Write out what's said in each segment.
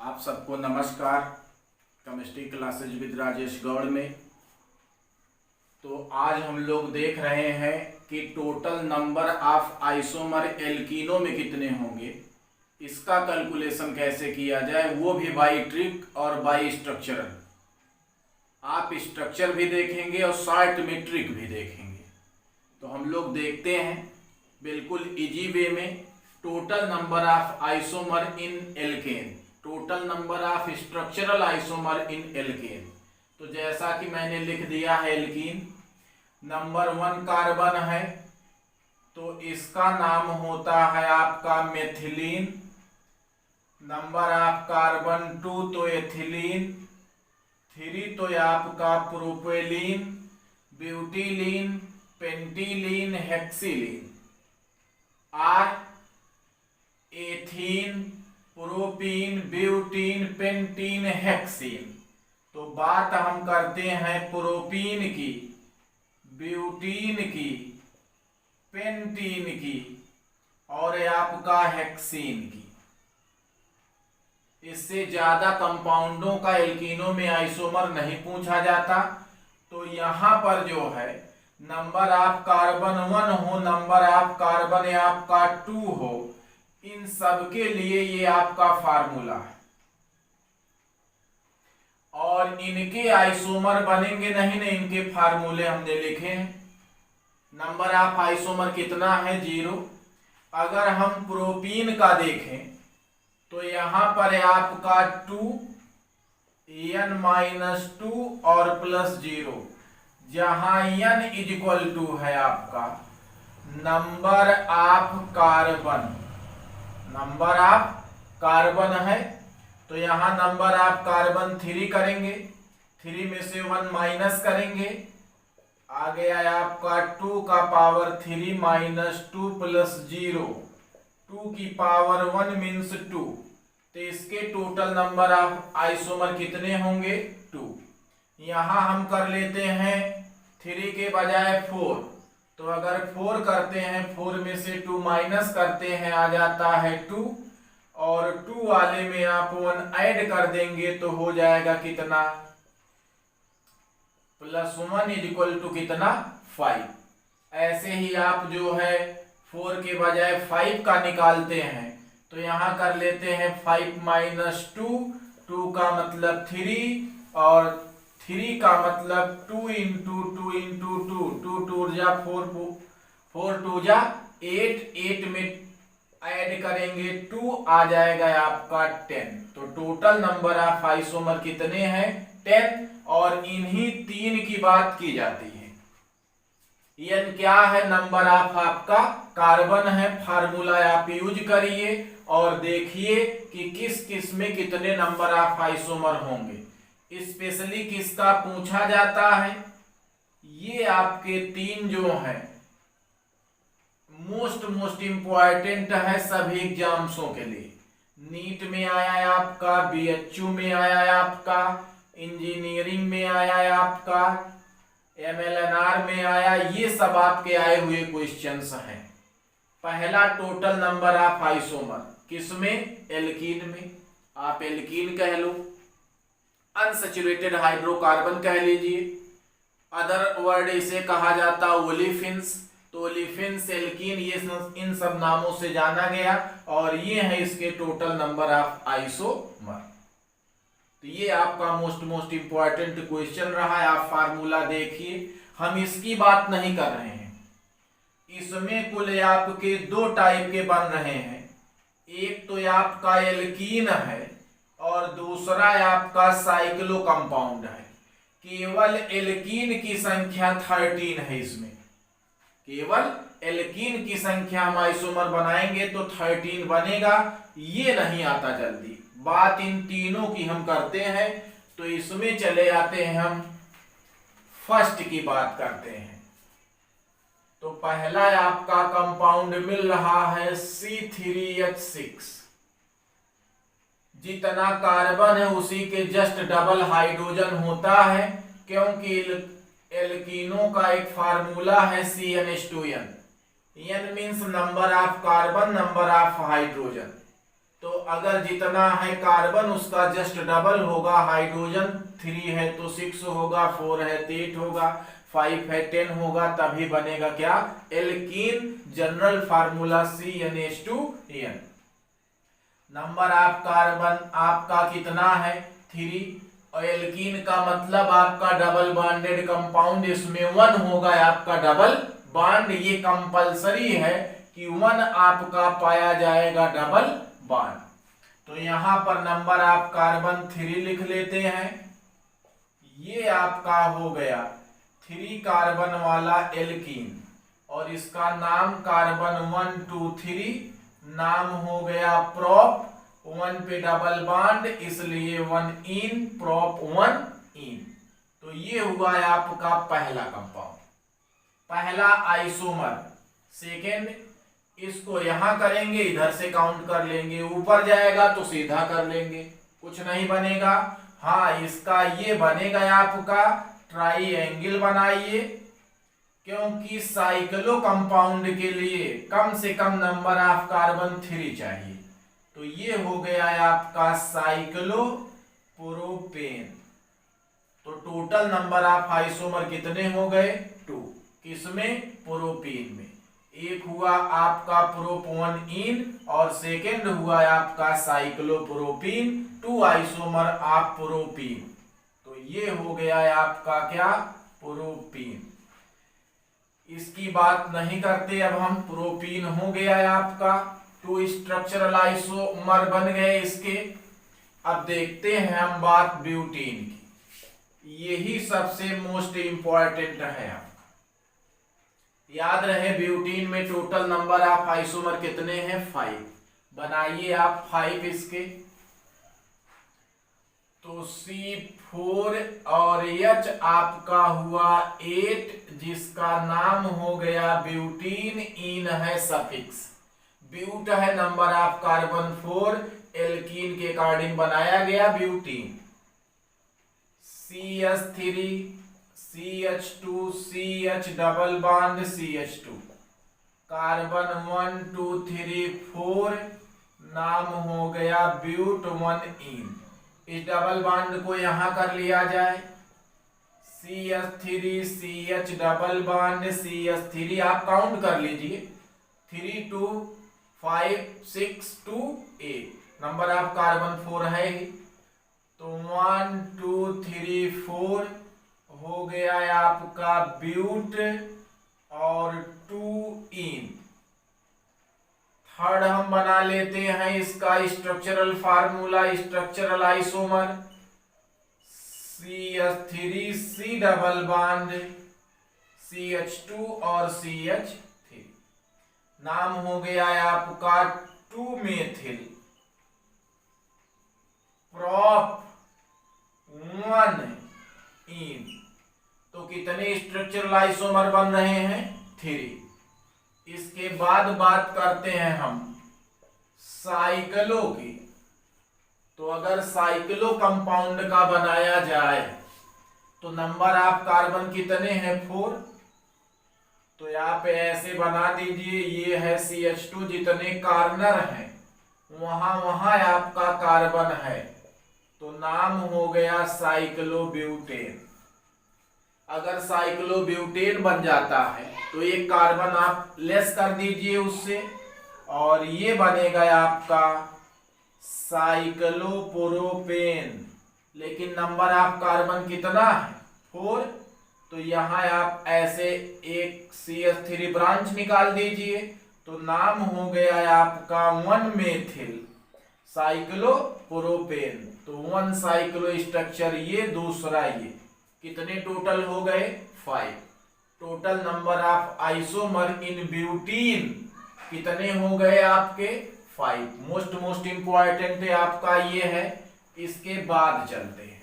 आप सबको नमस्कार। Chemistry classes with Rajesh Gaur में तो आज हम लोग देख रहे हैं कि टोटल नंबर ऑफ आइसोमर एल्कीनो में कितने होंगे, इसका कैलकुलेशन कैसे किया जाए, वो भी बाई ट्रिक और बाई स्ट्रक्चरल। आप स्ट्रक्चर भी देखेंगे और शॉर्ट में ट्रिक भी देखेंगे। तो हम लोग देखते हैं बिल्कुल इजी वे में total number of isomer in alkane, total number of structural isomer in alkane. तो जैसा कि मैंने लिख दिया है, एल्कीन नंबर 1 कार्बन है तो इसका नाम होता है आपका मेथिलीन। नंबर ऑफ कार्बन 2 तो एथिलीन, 3 तो आपका propylene, butylene, pentylene, hexylene. Or ethene, propene, butene, pentene, hexene. तो बात हम करते हैं प्रोपीन की, ब्यूटीन की, पेंटीन की और आपका हेक्सीन की। इससे ज्यादा कंपाउंडों का एल्कीनो में आइसोमर नहीं पूछा जाता। तो यहां पर जो है नंबर ऑफ कार्बन 1 हो, नंबर ऑफ कार्बन आपका 2 हो, इन सब के लिए ये आपका फार्मूला है। और इनके आइसोमर बनेंगे नहीं, इनके फार्मूले हमने लिखे हैं। नंबर ऑफ आइसोमर कितना है? 0। अगर हम प्रोपीन का देखें तो यहां पर आपका 2 n-2 और +0, जहां n = है आपका number of carbon, number of carbon है तो यहां नंबर ऑफ कार्बन 3 करेंगे, 3 में से 1 माइनस करेंगे, आ गया आपका 2 का पावर 3 - 2 + 0, 2 की पावर 1 मीन्स 2। तो इसके टोटल नंबर ऑफ आइसोमर कितने होंगे? 2। यहां हम कर लेते हैं 3 के बजाय 4। तो अगर 4 करते हैं, 4 में से 2 माइनस करते हैं, आ जाता है 2, और 2 वाले में आप 1 ऐड कर देंगे तो हो जाएगा कितना? +1 = कितना? 5। ऐसे ही आप जो है 4 के बजाय 5 का निकालते हैं तो यहां कर लेते हैं 5 - 2, 2 का मतलब 3 और 3 का मतलब 2 × 2 × 2, 2 2 जा 4, 4 2 जा 8, 8 में ऐड करेंगे 2, आ जाएगा आपका 10। तो टोटल नंबर ऑफ आइसोमर कितने हैं? 10। और इन्हीं 3 की बात की जाती है। n क्या है? नंबर ऑफ आपका कार्बन है। फार्मूला आप यूज करिए और देखिए कि किस किस में कितने नंबर ऑफ आइसोमर होंगे। स्पेशली किसका पूछा जाता है? ये आपके 3 जो हैं मोस्ट इंपॉर्टेंट है सभी एग्जाम्सों के लिए। नीट में आया है आपका, BHU में आया है आपका, इंजीनियरिंग में आया है आपका, MLNR में आया, ये सब आपके आए हुए क्वेश्चंस हैं। पहला टोटल नंबर ऑफ आइसोमर किसमें? एल्कीन में। आप एल्कीन कह लो, अनसैचुरेटेड हाइड्रोकार्बन कह लीजिए, अदर वर्ड इसे कहा जाता ओलिफिन्स। तो ओलिफिन्स, एल्कीन, ये इन सब नामों से जाना गया और ये है इसके टोटल नंबर ऑफ आइसोमर। तो ये आपका मोस्ट इंपॉर्टेंट क्वेश्चन रहा है। आप फार्मूला देखिए, हम इसकी बात नहीं कर रहे हैं। इसमें कुल आपके 2 टाइप के बन रहे हैं। एक तो आपका एल्कीन है और दूसरा आपका साइक्लो कंपाउंड है। केवल एल्कीन की संख्या 13 है। इसमें केवल एल्कीन की संख्या हम आइसोमर बनाएंगे तो 13 बनेगा, ये नहीं आता जल्दी। बात इन तीनों की हम करते हैं तो इसमें चले आते हैं, हम फर्स्ट की बात करते हैं। तो पहला आपका कंपाउंड मिल रहा है C3H6। जितना कार्बन है उसी के जस्ट डबल हाइड्रोजन होता है, क्योंकि एल्कीनों का एक फार्मूला है CnH2n। n means number of carbon, number of hydrogen. तो तो अगर जितना है कार्बन उसका जस्ट डबल होगा। हाइड्रोजन 3 है तो 6 होगा, 4 है तो 8 होगा, 5 है 10 होगा, तभी बनेगा क्या, alkene. General formula CnH2n। Number of carbon आपका कितना है, 3। और एल्कीन का मतलब आपका डबल बॉन्डेड कंपाउंड, इसमें 1 होगा आपका डबल बॉन्ड। ये कंपलसरी है कि 1 आपका पाया जाएगा डबल बॉन्ड। तो यहां पर नंबर ऑफ कार्बन 3 लिख लेते हैं। ये आपका हो गया 3 कार्बन वाला एल्कीन, और इसका नाम कार्बन 1 2 3 नाम हो गया प्रोप। 1 पे डबल बॉन्ड इसलिए 1 इन, प्रोप 1 इन। तो ये हुआ है आपका पहला कंपाउंड, पहला आइसोमर। सेकेंड, इसको यहां करेंगे, इधर से काउंट कर लेंगे, ऊपर जाएगा तो सीधा कर लेंगे, कुछ नहीं बनेगा। हाँ, इसका ये बनेगा आपका ट्राइएंगल बनाइए, क्योंकि साइक्लो कंपाउंड के लिए कम से कम नंबर ऑफ कार्बन 3 चाहिए। तो ये हो गया है आपका साइक्लो प्रोपेन। तो टोटल नंबर ऑफ आइसोमर कितने हो गए, 2। किसमें, प्रोपीन में। एक हुआ आपका प्रोप 1 इन, और सेकेंड हुआ आपका साइक्लोप्रोपीन, 2 आइसोमर ऑफ प्रोपीन। तो ये हो गया है आपका क्या, प्रोपीन। इसकी बात नहीं करते अब हम। प्रोपीन हो गया है आपका, 2 स्ट्रक्चरल आइसोमर बन गए इसके। अब देखते हैं हम बात ब्यूटीन की। यही सबसे मोस्ट इंपॉर्टेंट है। याद रहे ब्यूटीन में टोटल नंबर ऑफ आइसोमर कितने हैं, 5। बनाइए आप 5 इसके। तो C4 और H आपका हुआ 8, जिसका नाम हो गया ब्यूटीन। इन है सफिक्स, ब्यूट है नंबर ऑफ कार्बन 4, एल्कीन के अकॉर्डिंग बनाया गया butene. CH3 CH2 CH double bond CH2, carbon 1 2 3 4, नाम हो गया ब्यूट 1 इन। इस डबल बॉन्ड को यहां कर लिया जाए, CH3 CH double bond CH3, आप काउंट कर लीजिए, 3 2 5 6 2 8, नंबर ऑफ कार्बन 4 है ही। तो 1 2 3 4 हो गया है आपका ब्यूट और 2 इन। थर्ड हम बना लेते हैं इसका structural formula, structural isomer CH3 C double bond CH2 और CH3, नाम हो गया है आपका 2 मेथिल प्रोप 1 इन। तो कितने स्ट्रक्चरल आइसोमर बन रहे हैं, 3। इसके बाद बात करते हैं हम साइक्लो की। तो अगर साइक्लो कंपाउंड का बनाया जाए तो नंबर ऑफ कार्बन कितने हैं, 4। तो यहाँ पे ऐसे बना दीजिए, ये है CH2, जितने कार्नर हैं वहां वहां आपका कार्बन है, तो नाम हो गया साइक्लोब्यूटेन। अगर साइक्लोब्यूटेन बन जाता है तो एक कार्बन आप लेस कर दीजिए उससे, और ये बनेगा आपका साइक्लोप्रोपेन। लेकिन नंबर ऑफ कार्बन कितना है, 4। तो यहां आप ऐसे एक CH3 ब्रांच निकाल दीजिए, तो नाम हो गया है आपका 1 मेथिल साइक्लोप्रोपेन। तो 1 साइक्लो स्ट्रक्चर ये, दूसरा ये, कितने टोटल हो गए, 5। Total number of isomer in butene कितने हो गए आपके, 5। मोस्ट इंपॉर्टेंट है आपका ये है। इसके बाद चलते हैं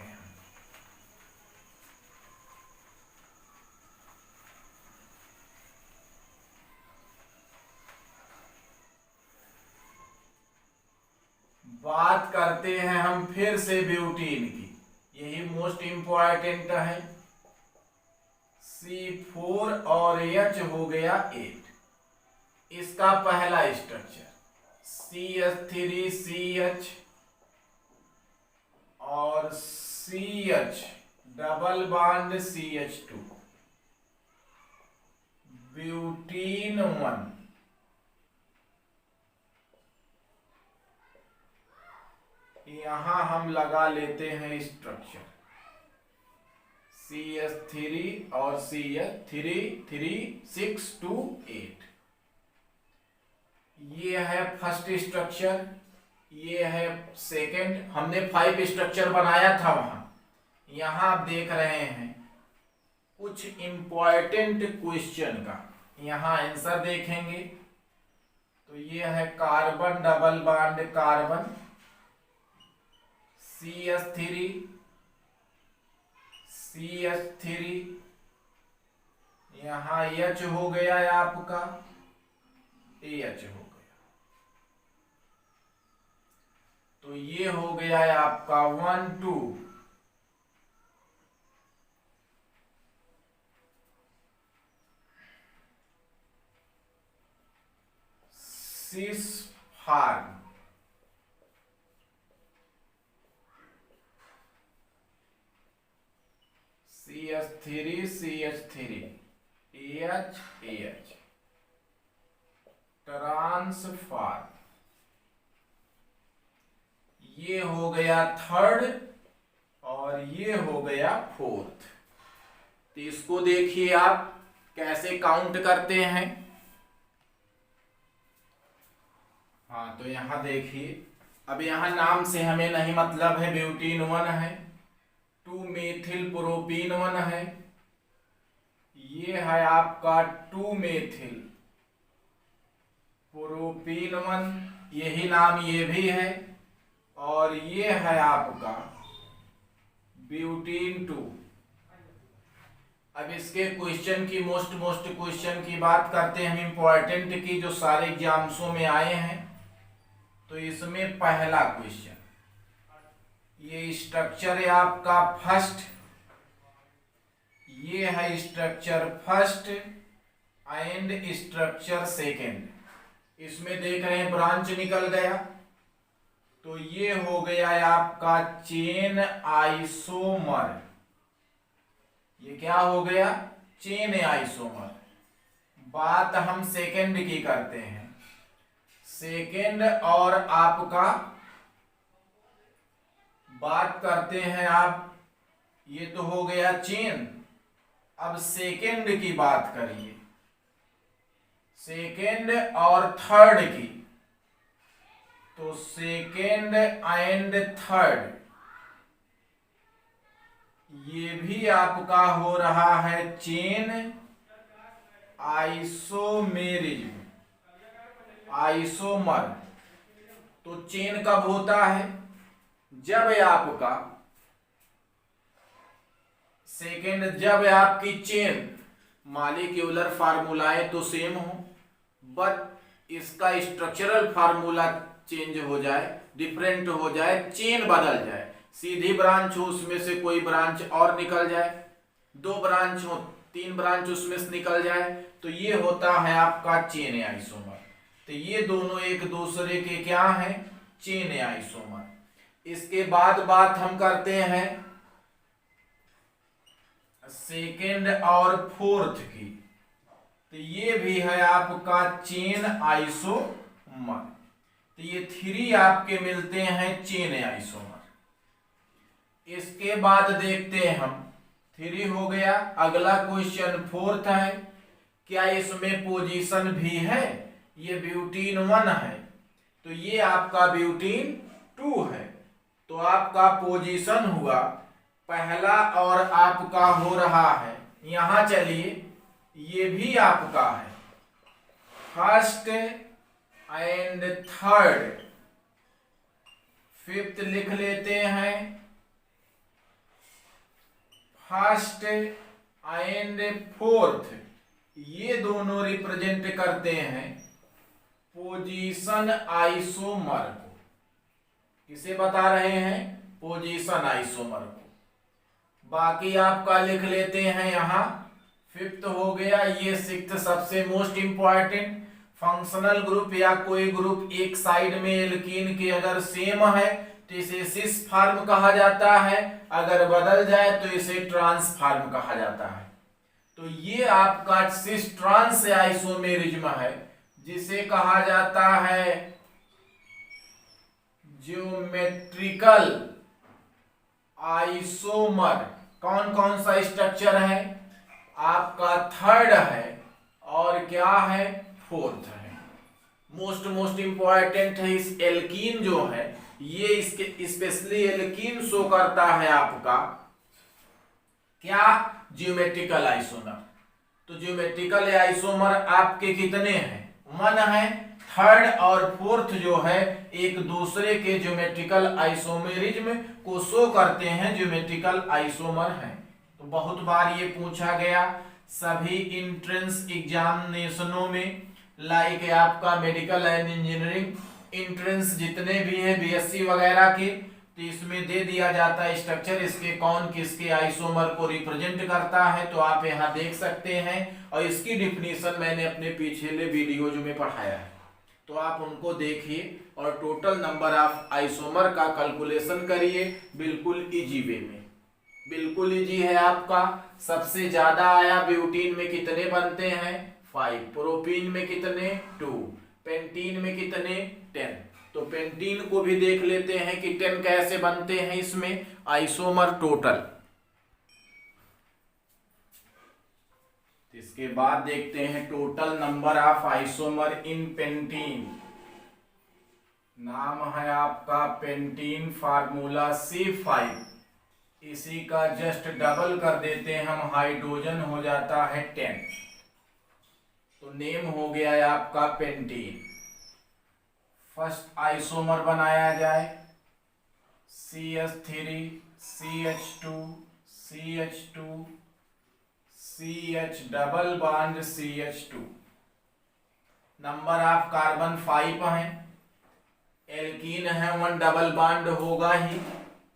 बात करते हैं हम फिर से ब्यूटीन की। यही मोस्ट इंपॉर्टेंट है। C4 और H हो गया 8। इसका पहला स्ट्रक्चर CH3CH और CH double bond CH2, butene 1। यहां हम लगा लेते हैं स्ट्रक्चर CH3 और CH3 3 6 2 8। ये है फर्स्ट स्ट्रक्चर, ये है सेकंड। हमने 5 स्ट्रक्चर बनाया था वहां। यहां आप देख रहे हैं कुछ इंपॉर्टेंट क्वेश्चन का यहां आंसर देखेंगे। तो ये है carbon double bond carbon CH3 CH3, यहां H हो गया है आपका, AH हो गया। तो ये हो गया है आपका 1 2 6 farm. CH3 CH3 AH AH transfer. ये हो गया थर्ड और ये हो गया फोर्थ। तो इसको देखिए आप कैसे काउंट करते हैं। हाँ, तो यहां देखिए, अब यहां नाम से हमें नहीं मतलब है, ब्यूटीन 1 है, 2 मेथिल प्रोपीन 1 है, ये है आपका 2 मेथिल प्रोपीन 1, यही नाम ये भी है, और ये है आपका ब्यूटीन 2। अब इसके क्वेश्चन की मोस्ट क्वेश्चन की बात करते हैं हम, इंपॉर्टेंट की, जो सारे एग्जाम्सों में आए हैं। तो इसमें पहला क्वेश्चन, ये स्ट्रक्चर है आपका फर्स्ट, ये है structure first and structure second. इसमें देख रहे हैं ब्रांच निकल गया, तो ये हो गया है आपका चेन आइसोमर। ये क्या हो गया? Chain isomer. बात हम सेकेंड की करते हैं। सेकेंड और आपका बात करते हैं आप, ये तो हो गया चेन। अब सेकेंड की बात करिए, सेकेंड और थर्ड की। तो सेकेंड एंड थर्ड, ये भी आपका हो रहा है चेन आइसोमेरिज्म, आइसोमर। तो चेन कब होता है? जब आपका सेकेंड, जब आपकी चेन मॉलिक्यूलर फार्मूलाएं तो सेम हो, बट इसका स्ट्रक्चरल फार्मूला चेंज हो जाए, डिफरेंट हो जाए, चेन बदल जाए। सीधी ब्रांच हो, उसमें से कोई ब्रांच और निकल जाए, 2 ब्रांच हो, 3 ब्रांच उसमें से निकल जाए, तो ये होता है आपका चेन आइसोमर। तो ये दोनों एक दूसरे के क्या हैं? Chain isomer. इसके बाद बात हम करते हैं सेकेंड और फोर्थ की। तो ये भी है आपका चेन आइसोमर। तो ये 3 आपके मिलते हैं चेन आइसोमर। इसके बाद देखते हैं हम, 3 हो गया। अगला क्वेश्चन फोर्थ है, क्या इसमें पोजीशन भी है? ये ब्यूटीन 1 है, तो ये आपका ब्यूटीन 2 है। तो आपका पोजीशन हुआ पहला और आपका हो रहा है, यहां चलिए, ये भी आपका है फर्स्ट एंड थर्ड। फिफ्थ लिख लेते हैं, फर्स्ट एंड फोर्थ, ये दोनों रिप्रेजेंट करते हैं पोजीशन आइसोमर को। किसे बता रहे हैं? पोजीशन आइसोमर को। बाकी आपका लिख लेते हैं यहां, फिफ्थ हो गया, ये सिक्स्थ सबसे मोस्ट इंपॉर्टेंट। फंक्शनल ग्रुप या कोई ग्रुप एक साइड में एल्कीन के अगर सेम है तो इसे सिस फॉर्म कहा जाता है, अगर बदल जाए तो इसे ट्रांस फॉर्म कहा जाता है। तो ये आपका सिस ट्रांस आइसोमेरिज्म है, जिसे कहा जाता है ज्योमेट्रिकल आइसोमर। कौन कौन सा स्ट्रक्चर है आपका? थर्ड है और क्या है? फोर्थ है। मोस्ट इंपॉर्टेंट है। इस एल्कीन जो है ये इसके स्पेशली एल्कीन शो करता है आपका क्या? Geometrical isomer. तो ज्योमेट्रिकल आइसोमर आपके कितने हैं? 1 है। थर्ड और फोर्थ जो है एक दूसरे के ज्योमेट्रिकल आइसोमेरिज्म को शो करते हैं, ज्योमेट्रिकल आइसोमर है। तो बहुत बार ये पूछा गया सभी इंट्रेंस एग्जामिनेशनों में, लाइक आपका मेडिकल एंड इंजीनियरिंग इंट्रेंस जितने भी हैं बीएससी वगैरह के, तो इसमें दे दिया जाता है स्ट्रक्चर इसके कौन किसके आइसोमर को रिप्रेजेंट करता है। तो आप यहाँ देख सकते हैं और इसकी डिफिनीशन मैंने अपने पिछले वीडियो जो में पढ़ाया है, तो आप उनको देखिए और टोटल नंबर ऑफ आइसोमर का कैलकुलेशन करिए बिल्कुल इजी वे में। बिल्कुल इजी है आपका। सबसे ज्यादा आया ब्यूटीन में कितने बनते हैं? 5। प्रोपीन में कितने? 2। पेंटीन में कितने? 10। तो पेंटीन को भी देख लेते हैं कि 10 कैसे बनते हैं इसमें आइसोमर टोटल। इसके बाद देखते हैं total number of isomer in pentene. नाम है आपका पेंटीन, फार्मूला C5। इसी का जस्ट डबल कर देते हैं हम, हाइड्रोजन हो जाता है 10। तो नेम हो गया है आपका पेंटीन। फर्स्ट आइसोमर बनाया जाए CH3 CH2 CH2 CH double bond CH2। Number of carbon 5 है, एल्कीन है 1 डबल बॉन्ड होगा ही,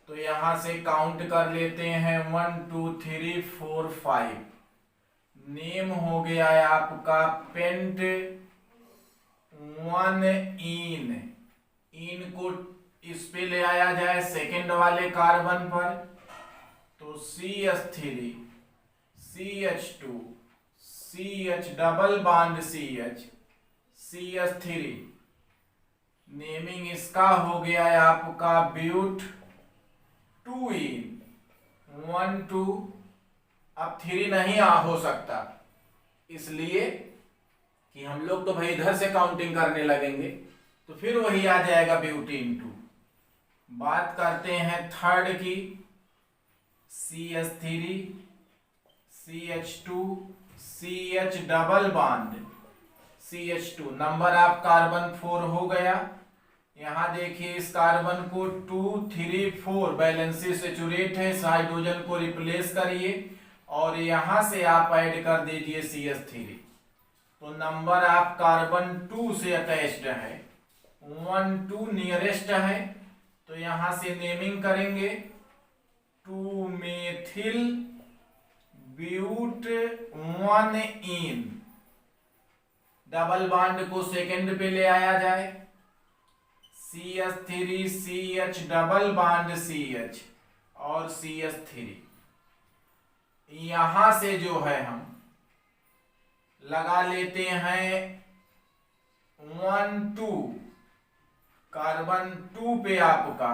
तो यहां से काउंट कर लेते हैं 1 2 3 4 5। नेम हो गया है आपका पेंट 1 इन को इस पे ले आया जाए सेकेंड वाले कार्बन पर, तो CH3 CH2 CH double bond CH CH3। Naming इसका हो गया है आपका ब्यूट 2 इन 1 2। अब 3 नहीं हो सकता, इसलिए कि हम लोग तो भाई इधर से काउंटिंग करने लगेंगे, तो फिर वही आ जाएगा ब्यूटीन 2। बात करते हैं थर्ड की, CH3 CH2 CH double bond CH2। Number of carbon 4 हो गया। यहां देखिए इस कार्बन को 2 3 4 बैलेंसी सेचुरेट है, इस हाइड्रोजन को रिप्लेस करिए और यहां से आप ऐड कर दीजिए CH3। तो नंबर ऑफ कार्बन 2 से अटैच्ड है, 1 2 नियरेस्ट है, तो यहां से नेमिंग करेंगे 2 methyl but 1 ene. Double bond को सेकेंड पे ले आया जाए, CH3 CH double bond CH और CH3। यहां से जो है हम लगा लेते हैं 1 2 कार्बन 2 पे आपका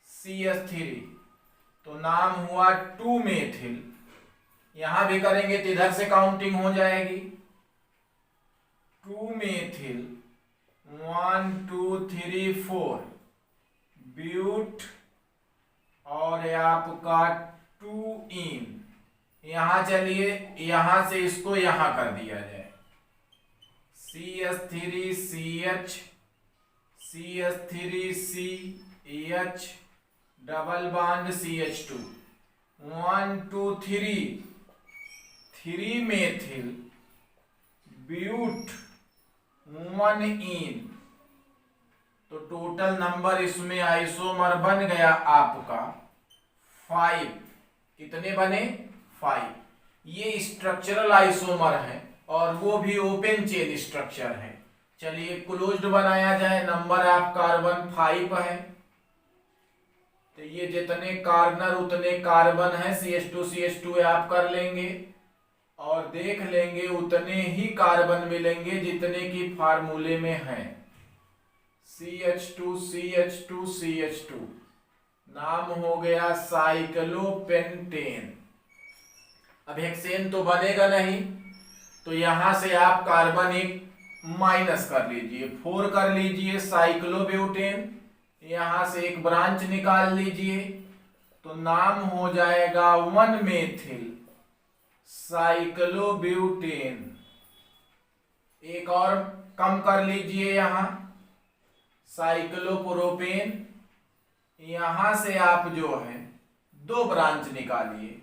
CH3, तो नाम हुआ 2 मेथिल। यहां भी करेंगे तो इधर से काउंटिंग हो जाएगी 2 मेथिल 1 2 3 4 ब्यूट और आपका 2 इन। यहां चलिए यहां से इसको यहां कर दिया जाए, CH3 CH CH3 CH double bond CH2 1 2 3 methyl but 1 ene. तो टोटल नंबर इसमें आइसोमर बन गया आपका 5। कितने बने? 5। ये स्ट्रक्चरल आइसोमर है और वो भी ओपन चेन स्ट्रक्चर है। चलिए क्लोज्ड बनाया जाए। नंबर ऑफ कार्बन 5 है, तो ये जितने कार्बन उतने कार्बन है, CH2 आप कर लेंगे और देख लेंगे उतने ही कार्बन मिलेंगे जितने की फार्मूले में है। CH2 नाम हो गया साइक्लोपेंटेन। अब हेक्सेन तो बनेगा नहीं, तो यहां से आप कार्बन एक माइनस कर लीजिए, 4 कर लीजिए साइक्लोब्यूटेन, यहां से एक ब्रांच निकाल लीजिए, तो नाम हो जाएगा 1 मेथिल साइक्लोब्यूटेन। एक और कम कर लीजिए यहां साइक्लोप्रोपेन, यहां से आप जो है 2 ब्रांच निकालिए,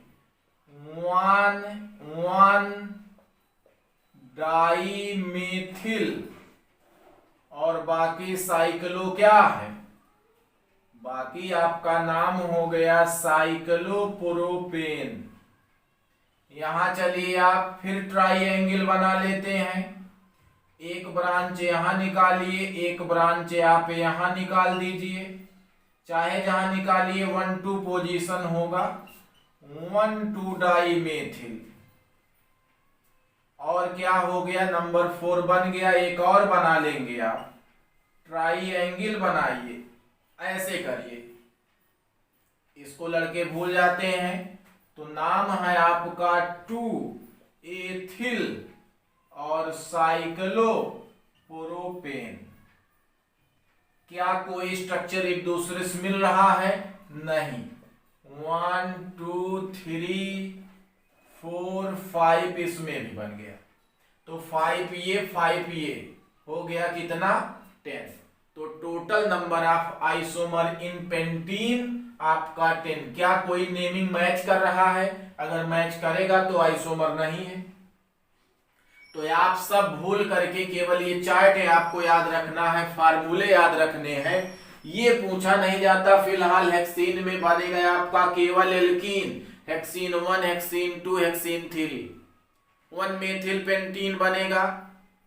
1 डाइमेथिल और बाकी साइक्लो क्या है, बाकी आपका नाम हो गया साइक्लोप्रोपेन। यहां चलिए आप फिर ट्राइएंगल बना लेते हैं, एक ब्रांच यहां निकालिए, एक ब्रांच आप यहां निकाल दीजिए, चाहे जहां निकालिए 1-2 पोजीशन होगा, 1-2 डाइमेथिल। और क्या हो गया, नंबर 4 बन गया। एक और बना लेंगे आप, ट्राइएंगल बनाइए, ऐसे करिए, इसको लड़के भूल जाते हैं, तो नाम है आपका 2 एथिल और साइक्लोप्रोपेन। क्या कोई स्ट्रक्चर एक दूसरे से मिल रहा है? नहीं। 1 2 3 4 5 इसमें भी बन गया, तो 5 ये हो गया कितना, 10। तो total number of isomer in pentene आपका 10। क्या कोई नेमिंग मैच कर रहा है? अगर मैच करेगा तो आइसोमर नहीं है। तो आप सब भूल करके केवल ये चार्ट है आपको याद रखना है, फार्मूले याद रखने हैं, ये पूछा नहीं जाता। फिलहाल हेक्सीन में बनेगा आपका केवल alkene, hexene 1, hexene 2, hexene 3। 1 methyl pentene बनेगा,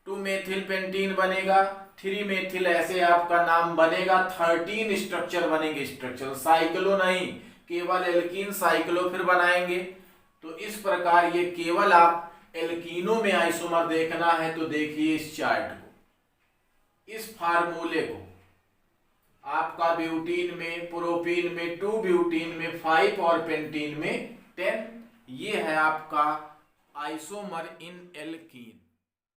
2 मेथिल पेंटीन बनेगा, 3 मेथिल, ऐसे आपका नाम बनेगा। 13 स्ट्रक्चर बनेंगे, स्ट्रक्चर साइक्लो नहीं, केवल एल्कीन साइक्लो फिर बनाएंगे। तो इस प्रकार ये केवल आप एल्कीनों में आइसोमर देखना है तो देखिए इस चार्ट को, इस फार्मूले को। आपका ब्यूटीन में, प्रोपीन में 2, ब्यूटीन में 5 और पेंटीन में 10। ये है आपका आइसोमर इन एल्कीन।